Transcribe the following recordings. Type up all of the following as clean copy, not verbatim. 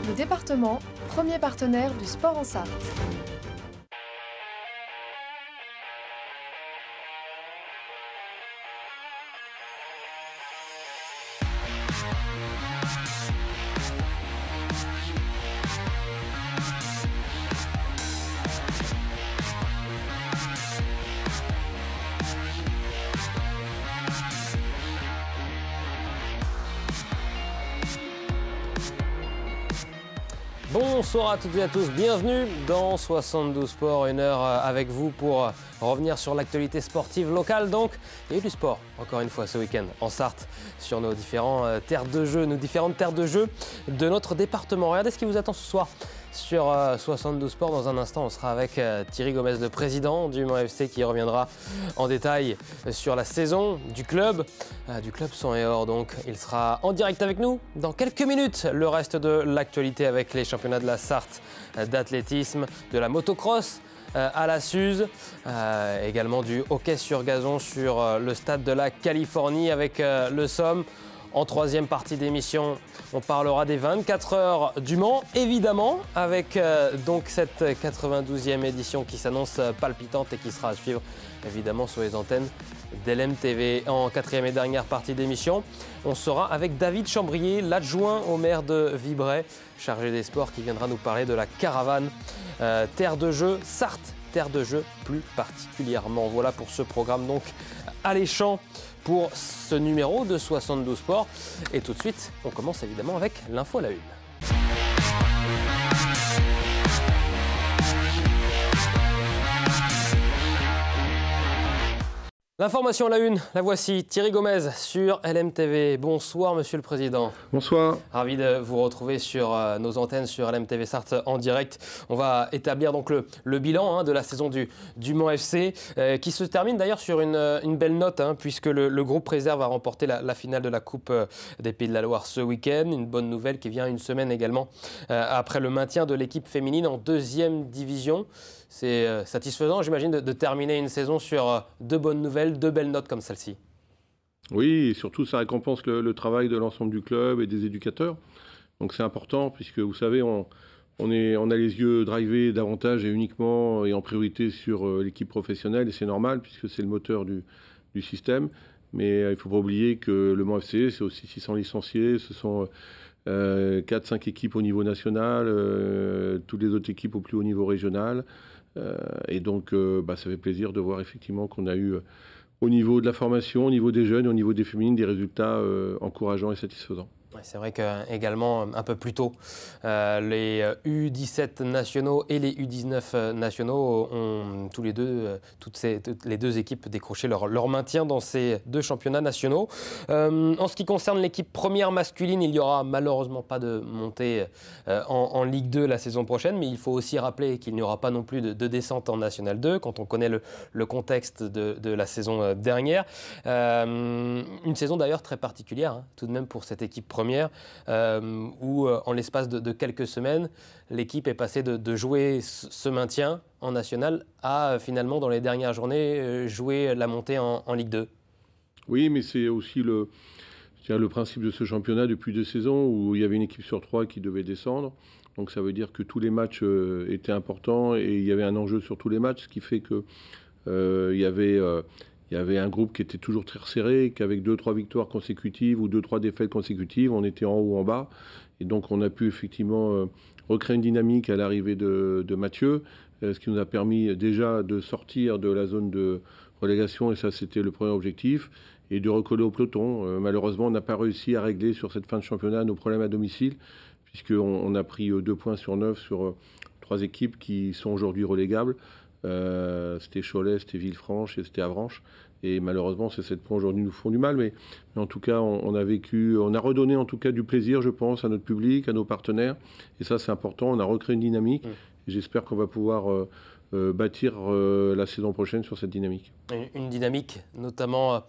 Le département, premier partenaire du sport en Sarthe. Bonsoir à toutes et à tous, bienvenue dans 72 Sports, une heure avec vous pour revenir sur l'actualité sportive locale donc. Il y a eu du sport, encore une fois ce week-end en Sarthe, sur nos différentes terres de jeu de notre département. Regardez ce qui vous attend ce soir sur 72 Sports. Dans un instant, on sera avec Thierry Gomez, le président du Mans FC, qui reviendra en détail sur la saison du club Sang et Or. Donc, il sera en direct avec nous dans quelques minutes. Le reste de l'actualité avec les championnats de la Sarthe d'athlétisme, de la motocross à la Suze, également du hockey sur gazon sur le stade de la Californie avec le Somme. En troisième partie d'émission, on parlera des 24 heures du Mans, évidemment, avec donc cette 92e édition qui s'annonce palpitante et qui sera à suivre, évidemment, sur les antennes d'LMTV. En quatrième et dernière partie d'émission, on sera avec David Chambrier, l'adjoint au maire de Vibray, chargé des sports, qui viendra nous parler de la caravane terre de jeu Sarthe, terre de jeu plus particulièrement. Voilà pour ce programme donc alléchant pour ce numéro de 72 Sports. Et tout de suite, on commence évidemment avec l'info à la une. L'information à la une, la voici, Thierry Gomez sur LMTV. Bonsoir Monsieur le Président. Bonsoir. Ravi de vous retrouver sur nos antennes sur LMTV Sarthe en direct. On va établir donc le bilan de la saison du Mans FC qui se termine d'ailleurs sur une belle note puisque le groupe réserve a remporté la finale de la Coupe des Pays de la Loire ce week-end. Une bonne nouvelle qui vient une semaine également après le maintien de l'équipe féminine en deuxième division. C'est satisfaisant, j'imagine, de terminer une saison sur deux bonnes nouvelles, deux belles notes comme celle-ci. Oui, et surtout, ça récompense le travail de l'ensemble du club et des éducateurs. Donc c'est important, puisque vous savez, on a les yeux drivés davantage et uniquement et en priorité sur l'équipe professionnelle, et c'est normal, puisque c'est le moteur du système. Mais il ne faut pas oublier que le Mans FC, c'est aussi 600 licenciés, ce sont 4-5 équipes au niveau national, toutes les autres équipes au plus haut niveau régional. Et donc, ça fait plaisir de voir effectivement qu'on a eu, au niveau de la formation, au niveau des jeunes, au niveau des féminines, des résultats encourageants et satisfaisants. Ouais, c'est vrai qu'également, un peu plus tôt, les U17 nationaux et les U19 nationaux ont tous les deux, toutes les deux équipes décroché leur maintien dans ces deux championnats nationaux. En ce qui concerne l'équipe première masculine, il n'y aura malheureusement pas de montée en Ligue 2 la saison prochaine, mais il faut aussi rappeler qu'il n'y aura pas non plus de descente en National 2 quand on connaît le contexte de la saison dernière. Une saison d'ailleurs très particulière, tout de même pour cette équipe première, où en l'espace de quelques semaines, l'équipe est passée de jouer ce maintien en national à finalement, dans les dernières journées, jouer la montée en Ligue 2. Oui, mais c'est aussi le principe de ce championnat depuis 2 saisons où il y avait une équipe sur 3 qui devait descendre. Donc ça veut dire que tous les matchs étaient importants et il y avait un enjeu sur tous les matchs, ce qui fait que il y avait un groupe qui était toujours très resserré, qu'avec 2-3 victoires consécutives ou 2-3 défaites consécutives, on était en haut ou en bas. Et donc on a pu effectivement recréer une dynamique à l'arrivée de Mathieu, ce qui nous a permis déjà de sortir de la zone de relégation, et ça c'était le premier objectif, et de recoller au peloton. Malheureusement, on n'a pas réussi à régler sur cette fin de championnat nos problèmes à domicile, puisqu'on a pris 2 points sur 9 sur 3 équipes qui sont aujourd'hui relégables. C'était Cholet, c'était Villefranche et c'était Avranches. Et malheureusement, ces 7 points aujourd'hui nous font du mal. Mais en tout cas, on a redonné en tout cas du plaisir, je pense, à notre public, à nos partenaires. Et ça, c'est important. On a recréé une dynamique. Et j'espère qu'on va pouvoir bâtir la saison prochaine sur cette dynamique. Une dynamique notamment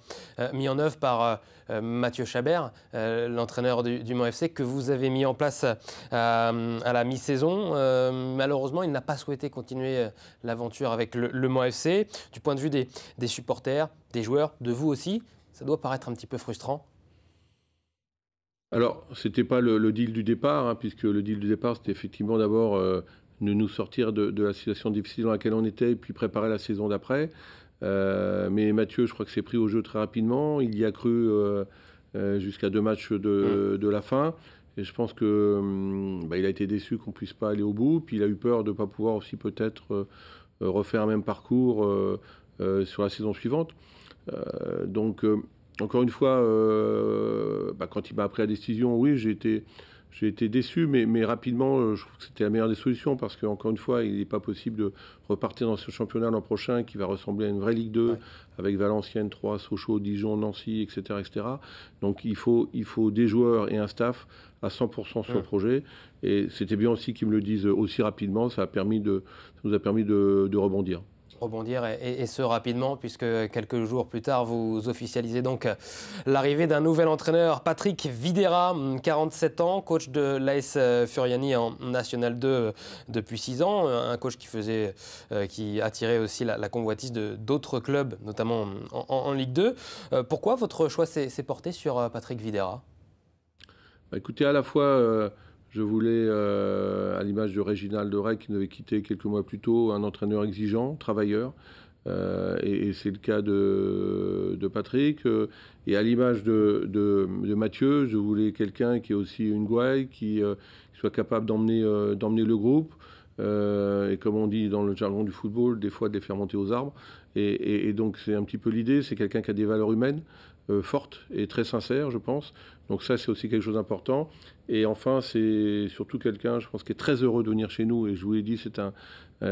mise en œuvre par Mathieu Chabert, l'entraîneur du Mans FC, que vous avez mis en place à la mi-saison. Malheureusement, il n'a pas souhaité continuer l'aventure avec le Mans FC. Du point de vue des supporters, des joueurs, de vous aussi, ça doit paraître un petit peu frustrant. Alors, ce n'était pas le deal du départ, hein, puisque le deal du départ, c'était effectivement d'abord de nous sortir de la situation difficile dans laquelle on était et puis préparer la saison d'après. Mais Mathieu, je crois que s'est pris au jeu très rapidement. Il y a cru jusqu'à 2 matchs de la fin. Et je pense que il a été déçu qu'on ne puisse pas aller au bout. Puis il a eu peur de ne pas pouvoir aussi peut-être refaire un même parcours sur la saison suivante. Encore une fois, quand il m'a pris la décision, oui, j'ai été déçu, mais rapidement, je trouve que c'était la meilleure des solutions parce qu'encore une fois, il n'est pas possible de repartir dans ce championnat l'an prochain qui va ressembler à une vraie Ligue 2 Ouais. avec Valenciennes, Troyes, Sochaux, Dijon, Nancy, etc., etc. Donc il faut des joueurs et un staff à 100% sur le projet. Et c'était bien aussi qu'ils me le disent aussi rapidement. Ça nous a permis de rebondir. Rebondir et ce rapidement, puisque quelques jours plus tard, vous officialisez donc l'arrivée d'un nouvel entraîneur, Patrick Videra, 47 ans, coach de l'AS Furiani en National 2 depuis 6 ans, un coach qui attirait aussi la convoitise d'autres clubs, notamment en Ligue 2. Pourquoi votre choix s'est porté sur Patrick Videra ? Écoutez, à la fois, je voulais, à l'image de Réginald Rey qui nous avait quitté quelques mois plus tôt, un entraîneur exigeant, travailleur. Et c'est le cas de Patrick. Et à l'image de Mathieu, je voulais quelqu'un qui est aussi une gouaille, qui soit capable d'emmener le groupe. Et comme on dit dans le jargon du football, des fois de les faire monter aux arbres. Et donc c'est un petit peu l'idée, c'est quelqu'un qui a des valeurs humaines fortes et très sincères, je pense. Donc ça, c'est aussi quelque chose d'important. Et enfin, c'est surtout quelqu'un, je pense, qui est très heureux de venir chez nous. Et je vous l'ai dit, c'est un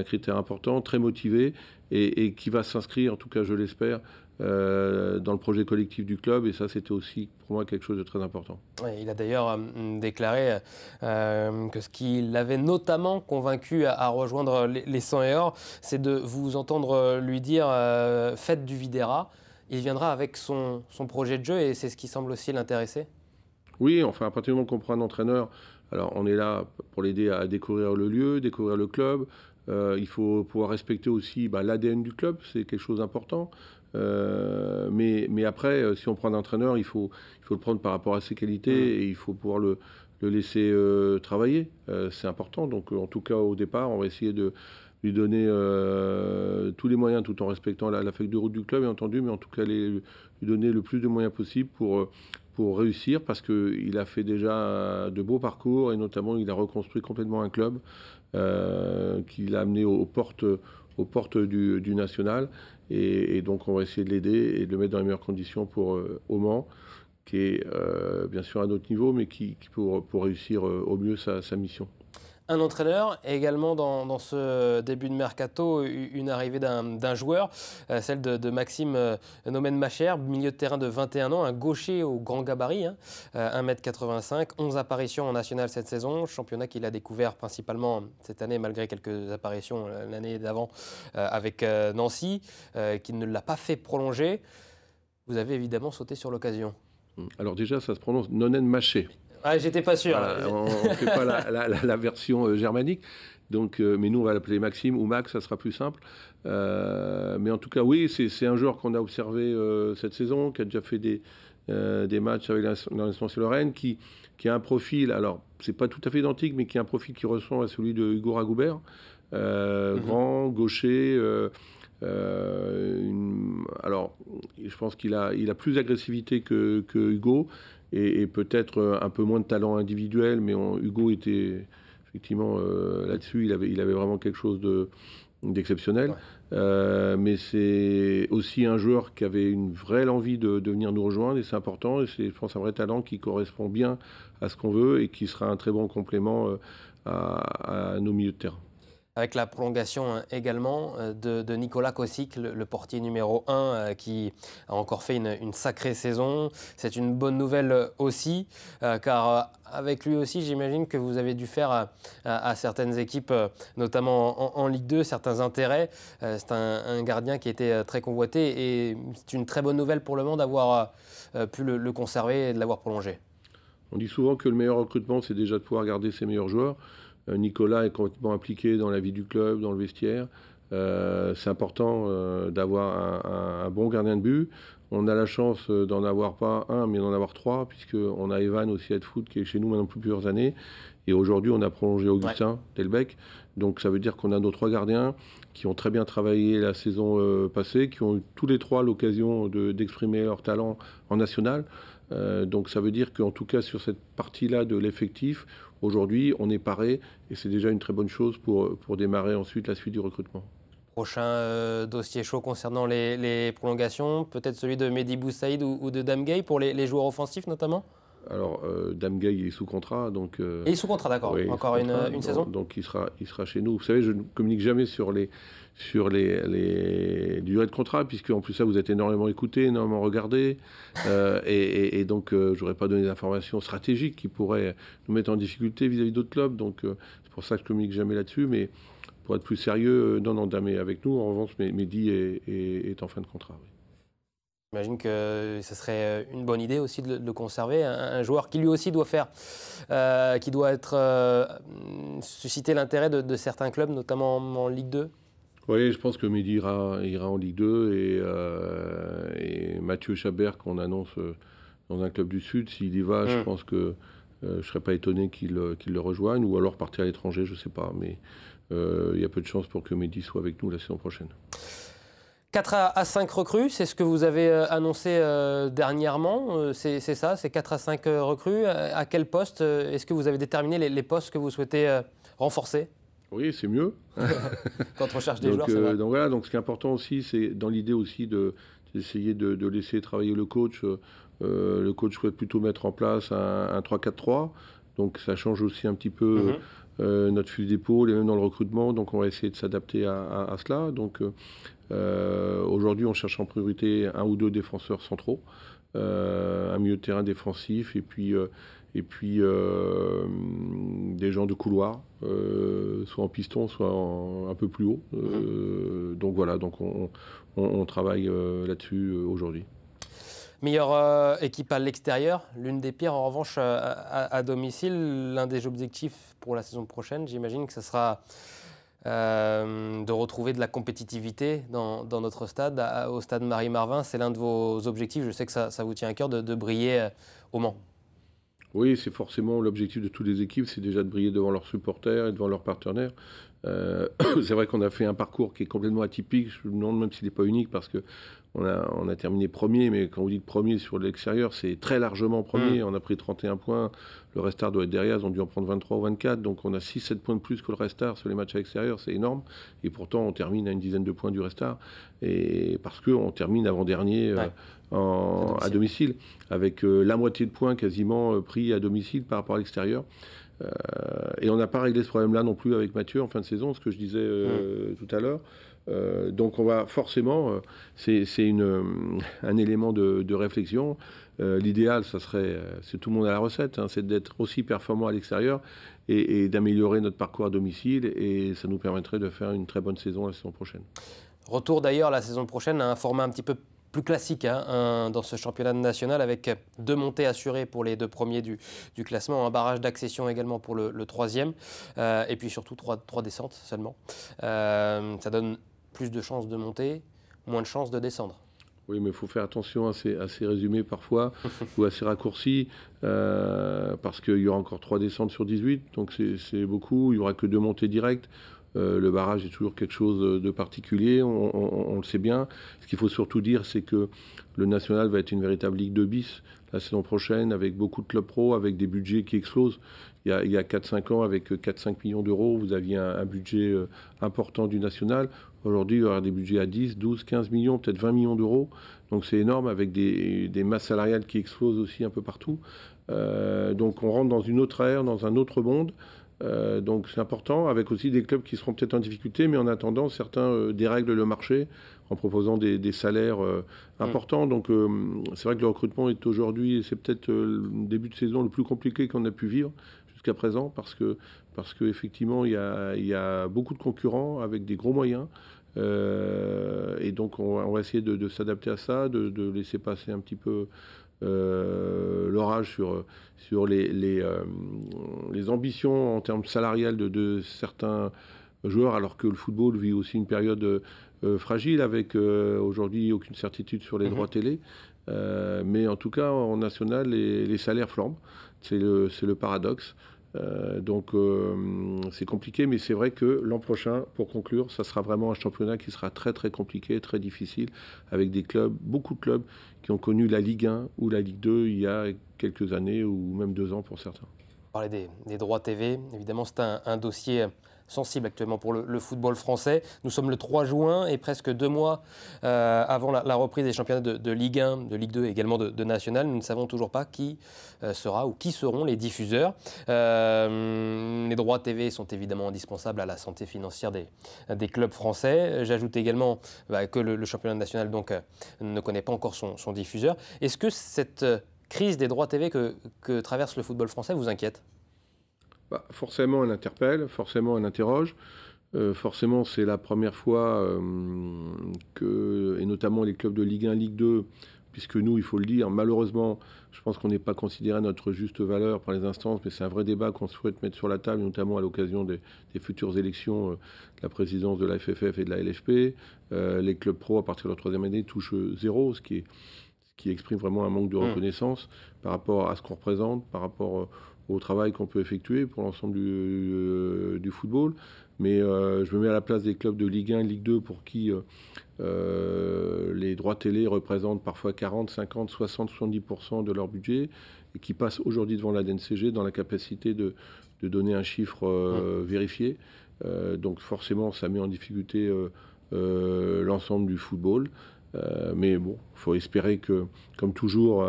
critère important, très motivé et qui va s'inscrire, en tout cas je l'espère, dans le projet collectif du club. Et ça, c'était aussi pour moi quelque chose de très important. Ouais, il a d'ailleurs déclaré que ce qui l'avait notamment convaincu à rejoindre les 100 et or, c'est de vous entendre lui dire faites du Videra. Il viendra avec son projet de jeu et c'est ce qui semble aussi l'intéresser. Oui, enfin, à partir du moment qu'on prend un entraîneur, alors on est là pour l'aider à découvrir le lieu, découvrir le club. Il faut pouvoir respecter aussi l'ADN du club, c'est quelque chose d'important. Mais après, si on prend un entraîneur, il faut le prendre par rapport à ses qualités et il faut pouvoir le laisser travailler. C'est important. Donc, en tout cas, au départ, on va essayer de lui donner tous les moyens tout en respectant la feuille de route du club, bien entendu, mais en tout cas lui donner le plus de moyens possible pour réussir parce qu'il a fait déjà de beaux parcours et notamment il a reconstruit complètement un club qu'il a amené aux portes du national et donc on va essayer de l'aider et de le mettre dans les meilleures conditions pour au Mans qui est bien sûr à notre niveau mais qui pour réussir au mieux sa mission. Un entraîneur et également dans ce début de mercato, une arrivée d'un joueur, celle de Maxime Nomen-Macher, milieu de terrain de 21 ans, un gaucher au grand gabarit, 1,85 m, 11 apparitions en national cette saison, championnat qu'il a découvert principalement cette année malgré quelques apparitions l'année d'avant avec Nancy, qui ne l'a pas fait prolonger. Vous avez évidemment sauté sur l'occasion. Alors déjà, ça se prononce Nomen-Macher. Ah, j'étais pas sûr. Voilà, on ne fait pas la version germanique. Donc, mais nous, on va l'appeler Maxime ou Max, ça sera plus simple. Mais en tout cas, oui, c'est un joueur qu'on a observé cette saison, qui a déjà fait des matchs avec l'Instance Lorraine, qui a un profil, alors, c'est pas tout à fait identique, mais qui a un profil qui ressemble à celui de Hugo Ragoubert. Grand, gaucher. Alors, je pense qu'il a plus d'agressivité que Hugo. Et peut-être un peu moins de talent individuel, mais Hugo était effectivement là-dessus, il avait vraiment quelque chose d'exceptionnel. Ouais. Mais c'est aussi un joueur qui avait une vraie envie de venir nous rejoindre, et c'est important, et c'est, je pense, un vrai talent qui correspond bien à ce qu'on veut, et qui sera un très bon complément à nos milieux de terrain. Avec la prolongation également de Nicolas Kossic, le portier numéro 1, qui a encore fait une sacrée saison. C'est une bonne nouvelle aussi, car avec lui aussi, j'imagine que vous avez dû faire à certaines équipes, notamment en Ligue 2, certains intérêts. C'est un gardien qui était très convoité et c'est une très bonne nouvelle pour le Mans d'avoir pu le conserver et de l'avoir prolongé. On dit souvent que le meilleur recrutement, c'est déjà de pouvoir garder ses meilleurs joueurs. Nicolas est complètement impliqué dans la vie du club, dans le vestiaire. C'est important d'avoir un bon gardien de but. On a la chance d'en avoir pas un, mais d'en avoir trois, puisqu'on a Evan aussi Head Foot qui est chez nous maintenant depuis plusieurs années. Et aujourd'hui, on a prolongé Augustin Delbecq. Donc ça veut dire qu'on a nos trois gardiens qui ont très bien travaillé la saison passée, qui ont eu tous les trois l'occasion d'exprimer leur talent en national. Donc ça veut dire qu'en tout cas sur cette partie-là de l'effectif, aujourd'hui, on est paré et c'est déjà une très bonne chose pour démarrer ensuite la suite du recrutement. Prochain dossier chaud concernant les prolongations, peut-être celui de Mehdi Boussaïd ou de Dame Gueye pour les joueurs offensifs notamment. Alors, Dame Gueye il est sous contrat, donc... Et il est sous contrat, d'accord. Oui, encore une saison. Donc il sera chez nous. Vous savez, je ne communique jamais sur les durées de contrat, puisque en plus ça, vous êtes énormément écouté, énormément regardé, et donc je n'aurais pas donné d'informations stratégiques qui pourraient nous mettre en difficulté vis-à-vis d'autres clubs. Donc c'est pour ça que je ne communique jamais là-dessus, mais pour être plus sérieux, non, Dame est avec nous. En revanche, Mehdi est en fin de contrat. Oui. J'imagine que ce serait une bonne idée aussi de le conserver. Un joueur qui lui aussi doit susciter l'intérêt de certains clubs, notamment en Ligue 2. Oui, je pense que Mehdi ira en Ligue 2 et Mathieu Chabert qu'on annonce dans un club du Sud, s'il y va, je pense que je ne serais pas étonné qu'il le rejoigne ou alors partir à l'étranger, je ne sais pas. Mais il y a peu de chances pour que Mehdi soit avec nous la saison prochaine. 4 à 5 recrues, c'est ce que vous avez annoncé dernièrement, c'est ça, c'est 4 à 5 recrues. À quel poste est-ce que vous avez déterminé les postes que vous souhaitez renforcer ? Oui, c'est mieux. Quand on recherche des joueurs, c'est vrai. Donc voilà, donc ce qui est important aussi, c'est dans l'idée aussi d'essayer de laisser travailler le coach. Le coach souhaite plutôt mettre en place un 3-4-3, donc ça change aussi un petit peu notre fusil d'épaule et même dans le recrutement, donc on va essayer de s'adapter à cela. Donc aujourd'hui, on cherche en priorité un ou deux défenseurs centraux, un milieu de terrain défensif et puis des gens de couloir, soit en piston, soit un peu plus haut. Donc voilà, donc on travaille là-dessus aujourd'hui. Meilleure équipe à l'extérieur, l'une des pires en revanche à domicile. L'un des objectifs pour la saison prochaine, j'imagine que ce sera de retrouver de la compétitivité dans notre stade, au stade Marie-Marvin. C'est l'un de vos objectifs, je sais que ça vous tient à cœur de briller au Mans. Oui, c'est forcément l'objectif de toutes les équipes, c'est déjà de briller devant leurs supporters et devant leurs partenaires. C'est vrai qu'on a fait un parcours qui est complètement atypique, je me demande même s'il n'est pas unique parce que on a terminé premier, mais quand vous dites premier sur l'extérieur, c'est très largement premier. On a pris 31 points, le Restart doit être derrière, ils ont dû en prendre 23 ou 24, donc on a 6-7 points de plus que le Restart sur les matchs à l'extérieur, c'est énorme. Et pourtant, on termine à une dizaine de points du Restart, et parce qu'on termine avant-dernier à domicile, avec la moitié de points quasiment pris à domicile par rapport à l'extérieur. Et on n'a pas réglé ce problème-là non plus avec Mathieu en fin de saison, ce que je disais tout à l'heure. Donc on va forcément, c'est un élément de réflexion. L'idéal, ça serait, c'est tout le monde à la recette, c'est d'être aussi performant à l'extérieur et d'améliorer notre parcours à domicile, et ça nous permettrait de faire une très bonne saison la saison prochaine. Retour d'ailleurs la saison prochaine à un format un petit peu plus classique dans ce championnat national, avec 2 montées assurées pour les 2 premiers du classement, un barrage d'accession également pour le 3e, et puis surtout 3 descentes seulement. Ça donne plus de chances de monter, moins de chances de descendre. Oui, mais il faut faire attention à ces résumés parfois, ou à ces raccourcis, parce qu'il y aura encore 3 descentes sur 18, donc c'est beaucoup, il n'y aura que 2 montées directes. Le barrage est toujours quelque chose de particulier, on le sait bien. Ce qu'il faut surtout dire, c'est que le national va être une véritable Ligue 2 bis la saison prochaine, avec beaucoup de clubs pro, avec des budgets qui explosent. Il y a 4-5 ans, avec 4-5 millions d'euros, vous aviez un budget important du national. Aujourd'hui, il y aura des budgets à 10, 12, 15 millions, peut-être 20 millions d'euros. Donc c'est énorme, avec des masses salariales qui explosent aussi un peu partout. Donc on rentre dans une autre ère, dans un autre monde. Donc c'est important, avec aussi des clubs qui seront peut-être en difficulté, mais en attendant, certains dérèglent le marché en proposant des salaires importants. Donc c'est vrai que le recrutement est aujourd'hui, c'est peut-être le début de saison le plus compliqué qu'on a pu vivre jusqu'à présent, parce que effectivement il y a beaucoup de concurrents avec des gros moyens. Et donc on va essayer de s'adapter à ça, de laisser passer un petit peu l'orage sur les ambitions en termes salariales de certains joueurs, alors que le football vit aussi une période fragile, avec aujourd'hui aucune certitude sur les droits télé. Mais en tout cas, en national, les salaires flambent. C'est le paradoxe. Donc c'est compliqué, mais c'est vrai que l'an prochain, pour conclure, ça sera vraiment un championnat qui sera très très compliqué, très difficile, avec des clubs, beaucoup de clubs qui ont connu la Ligue 1 ou la Ligue 2 il y a quelques années ou même 2 ans pour certains. On parlait des droits TV, évidemment c'est un dossier sensible actuellement pour le football français. Nous sommes le 3 juin et presque 2 mois avant la reprise des championnats de Ligue 1, de Ligue 2 et également de National. Nous ne savons toujours pas qui sera ou qui seront les diffuseurs. Les droits TV sont évidemment indispensables à la santé financière des clubs français. J'ajoute également que le championnat national donc, ne connaît pas encore son diffuseur. Est-ce que cette crise des droits TV que traverse le football français vous inquiète ? Forcément, elle interpelle, forcément, elle interroge. Forcément, c'est la première fois et notamment les clubs de Ligue 1, Ligue 2, puisque nous, il faut le dire, malheureusement, je pense qu'on n'est pas considéré à notre juste valeur par les instances, mais c'est un vrai débat qu'on souhaite mettre sur la table, notamment à l'occasion des futures élections de la présidence de la FFF et de la LFP. Les clubs pro, à partir de leur 3e année, touchent 0, ce qui exprime vraiment un manque de reconnaissance par rapport à ce qu'on représente, par rapport au travail qu'on peut effectuer pour l'ensemble du football. Mais je me mets à la place des clubs de Ligue 1, Ligue 2 pour qui les droits télé représentent parfois 40, 50, 60, 70% de leur budget et qui passent aujourd'hui devant la DNCG dans la capacité de donner un chiffre vérifié. Donc forcément, ça met en difficulté l'ensemble du football. Mais bon, il faut espérer que, comme toujours,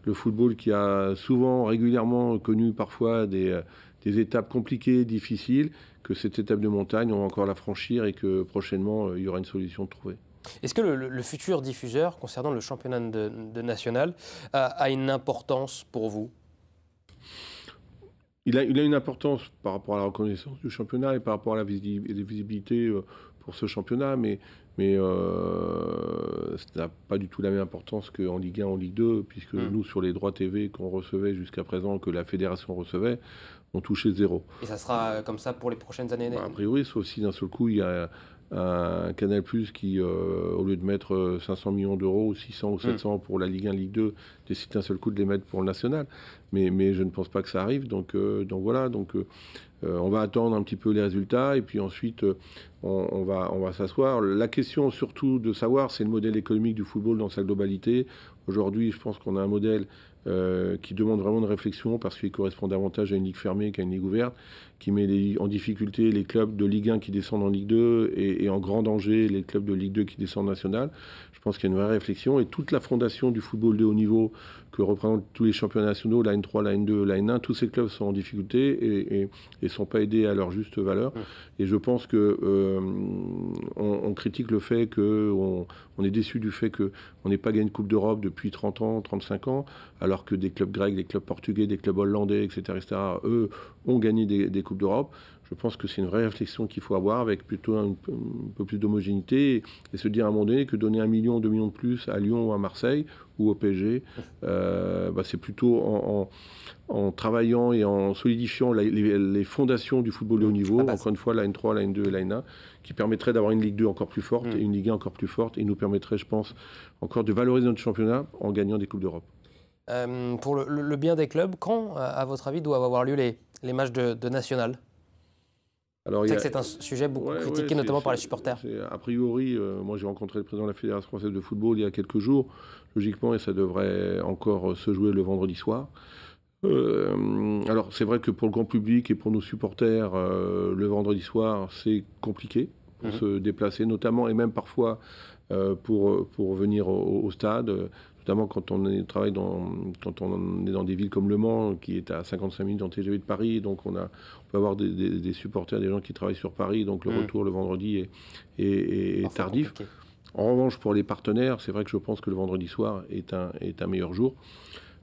le football qui a souvent, régulièrement connu parfois des étapes compliquées, difficiles, que cette étape de montagne, on va encore la franchir et que prochainement, il y aura une solution de trouver. Est-ce que le futur diffuseur, concernant le championnat de national, a une importance pour vous ? Il a une importance par rapport à la reconnaissance du championnat et par rapport à la visibilité pour ce championnat, mais ça n'a pas du tout la même importance qu'en Ligue 1, en Ligue 2, puisque nous, sur les droits TV qu'on recevait jusqu'à présent, que la fédération recevait, on touchait 0. Et ça sera comme ça pour les prochaines années ? A priori, sauf si d'un seul coup, il y a un Canal+ qui, au lieu de mettre 500 millions d'euros, ou 600 ou 700 pour la Ligue 1, Ligue 2, décide d'un seul coup de les mettre pour le national. Mais je ne pense pas que ça arrive. Donc voilà, on va attendre un petit peu les résultats et puis ensuite on va s'asseoir. La question surtout de savoir, c'est le modèle économique du football dans sa globalité. Aujourd'hui, je pense qu'on a un modèle qui demande vraiment une réflexion parce qu'il correspond davantage à une ligue fermée qu'à une ligue ouverte, qui met en difficulté les clubs de Ligue 1 qui descendent en Ligue 2 et en grand danger les clubs de Ligue 2 qui descendent en national. Je pense qu'il y a une vraie réflexion et toute la fondation du football de haut niveau que représentent tous les championnats nationaux, la N3, la N2, la N1, tous ces clubs sont en difficulté et ne sont pas aidés à leur juste valeur. Et je pense qu'on critique le fait qu'on est déçu du fait qu'on n'ait pas gagné une Coupe d'Europe depuis 30 ans, 35 ans, alors que des clubs grecs, des clubs portugais, des clubs hollandais, etc., eux ont gagné des Coupes d'Europe. Je pense que c'est une vraie réflexion qu'il faut avoir avec plutôt un peu plus d'homogénéité et se dire à un moment donné que donner 1 million, 2 millions de plus à Lyon ou à Marseille ou au PSG, c'est plutôt en travaillant et en solidifiant les fondations du football de haut niveau, encore une fois la N3, la N2 et la N1, qui permettrait d'avoir une Ligue 2 encore plus forte et une Ligue 1 encore plus forte et nous permettrait, je pense, encore de valoriser notre championnat en gagnant des Coupes d'Europe. Pour le bien des clubs, quand, à votre avis, doivent avoir lieu les matchs de national ? Alors, c'est que c'est un sujet beaucoup critiqué, notamment par les supporters. A priori, moi j'ai rencontré le président de la Fédération française de football il y a quelques jours, logiquement, et ça devrait encore se jouer le vendredi soir. Alors c'est vrai que pour le grand public et pour nos supporters, le vendredi soir, c'est compliqué pour se déplacer, notamment et même parfois pour venir au stade. Notamment quand on est dans des villes comme Le Mans, qui est à 55 minutes en TGV de Paris, donc on peut avoir des supporters, des gens qui travaillent sur Paris, donc le retour le vendredi est tardif. Compliqué. En revanche, pour les partenaires, c'est vrai que je pense que le vendredi soir est un meilleur jour.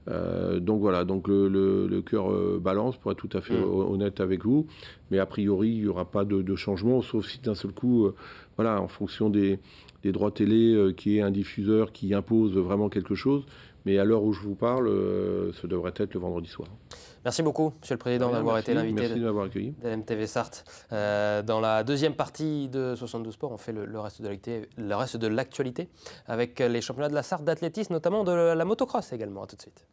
Donc voilà, donc le cœur balance, pour être tout à fait honnête avec vous, mais a priori il n'y aura pas de changement, sauf si d'un seul coup, en fonction des droits télé, qui est un diffuseur qui impose vraiment quelque chose, mais à l'heure où je vous parle, ce devrait être le vendredi soir. Merci beaucoup, Monsieur le Président, d'avoir été l'invité de LMTV Sarthe. Dans la deuxième partie de 72 Sports, on fait le reste de l'actualité avec les championnats de la Sarthe d'athlétisme, notamment de la motocross également. À tout de suite.